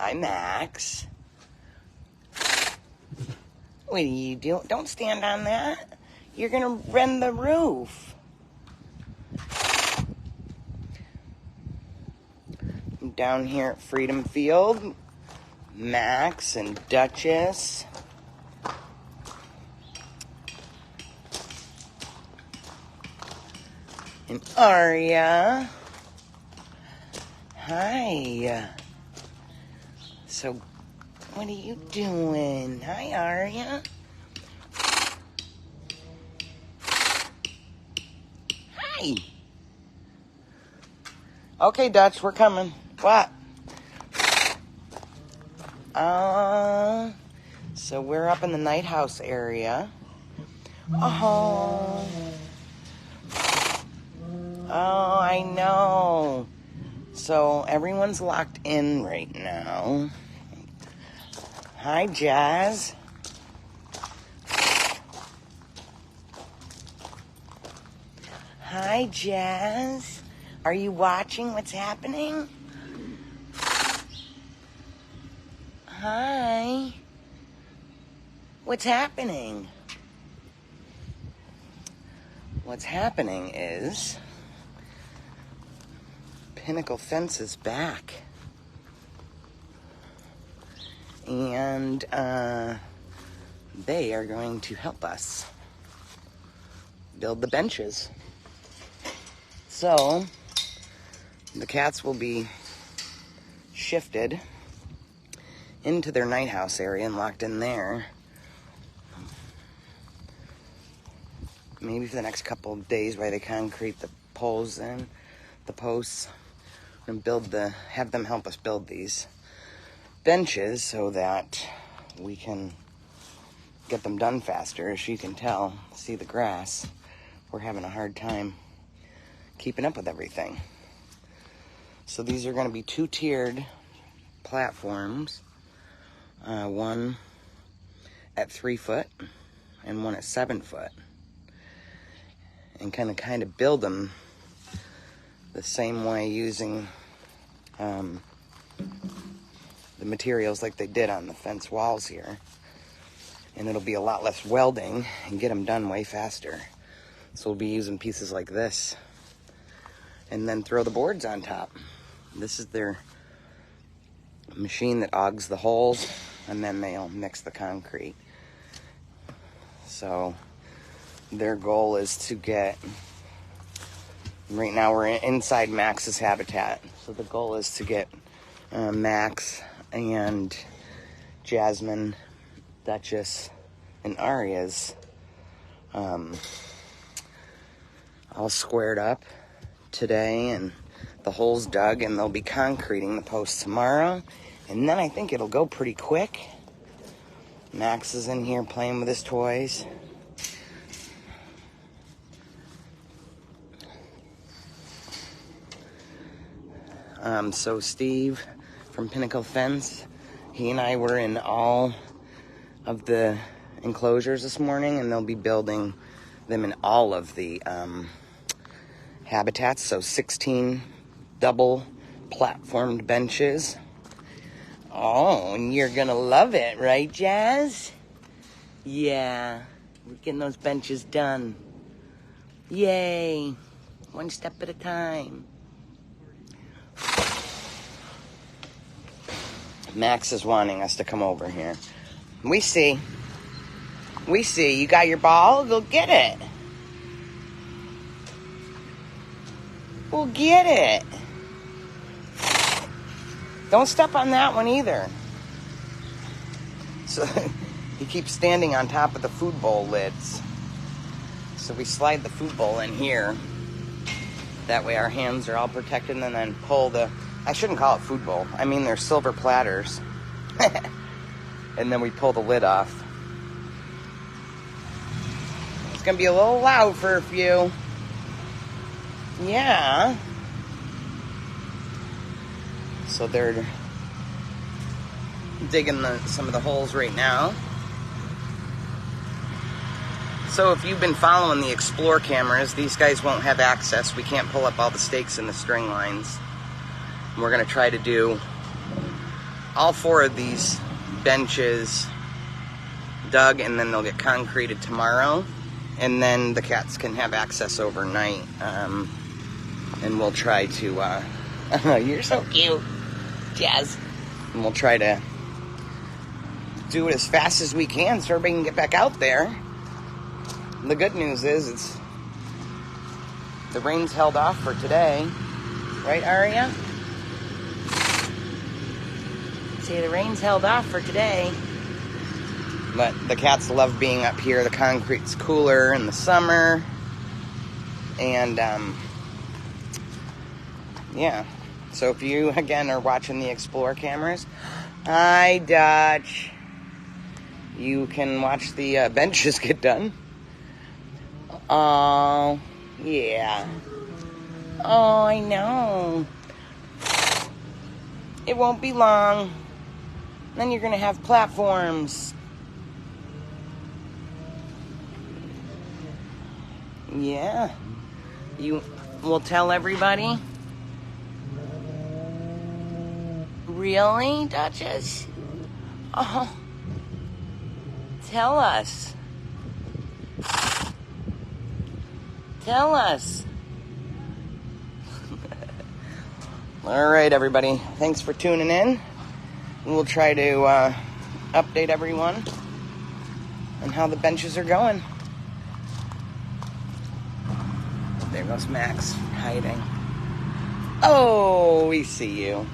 Hi, Max. What are you doing? Don't stand on that. You're going to rend the roof. I'm down here at Freedom Field. Max and Duchess. And Aria. Hi. So, what are you doing? Hi, Aria. Hi. Okay, Dutch, we're coming. What? So we're up in the night house area. Oh, I know. So everyone's locked in right now. Hi, Jazz. Hi, Jazz. Are you watching what's happening? Hi. What's happening? What's happening is Pinnacle Fence is back. And they are going to help us build the benches. So the cats will be shifted into their night house area and locked in there. Maybe for the next couple of days while they concrete the poles in, the posts, and have them help us build these benches so that we can get them done faster. As you can tell, see the grass, we're having a hard time keeping up with everything. So these are going to be 2-tiered platforms, one at 3 foot and one at 7 foot, and kind of build them the same way using the materials like they did on the fence walls here. And it'll be a lot less welding and get them done way faster. So we'll be using pieces like this and then throw the boards on top. This is their machine that augs the holes, and then they'll mix the concrete. So their goal is to get, right now we're inside Max's habitat, so the goal is to get Max and Jasmine, Duchess, and Aria's all squared up today and the holes dug, and they'll be concreting the posts tomorrow, and then I think it'll go pretty quick. Max is in here playing with his toys. So Steve from Pinnacle Fence, he and I were in all of the enclosures this morning, and they'll be building them in all of the habitats. So 16 double platformed benches. Oh, and you're gonna love it, right, Jazz? Yeah, we're getting those benches done. Yay, one step at a time. Max is wanting us to come over here. We see. You got your ball? Go get it. We'll get it. Don't step on that one either. So he keeps standing on top of the food bowl lids. So we slide the food bowl in here. That way our hands are all protected, and then pull the, I shouldn't call it food bowl. I mean, they're silver platters. And then we pull the lid off. It's going to be a little loud for a few. Yeah. So they're digging some of the holes right now. So if you've been following the Explore cameras, these guys won't have access. We can't pull up all the stakes and the string lines. We're going to try to do all 4 of these benches dug, and then they'll get concreted tomorrow, and then the cats can have access overnight. And we'll try to you're so cute, Jazz. And we'll try to do it as fast as we can so everybody can get back out there. The good news is the rain's held off for today, right, Aria? See, the rain's held off for today. But the cats love being up here. The concrete's cooler in the summer. And, yeah. So if you, again, are watching the Explore cameras, hi, Dutch. You can watch the benches get done. Oh, yeah. Oh, I know. It won't be long. Then you're going to have platforms. Yeah. You will tell everybody? Really, Duchess? Oh. Tell us. Tell us. All right, everybody. Thanks for tuning in. We'll try to update everyone on how the benches are going. There goes Max hiding. Oh, we see you.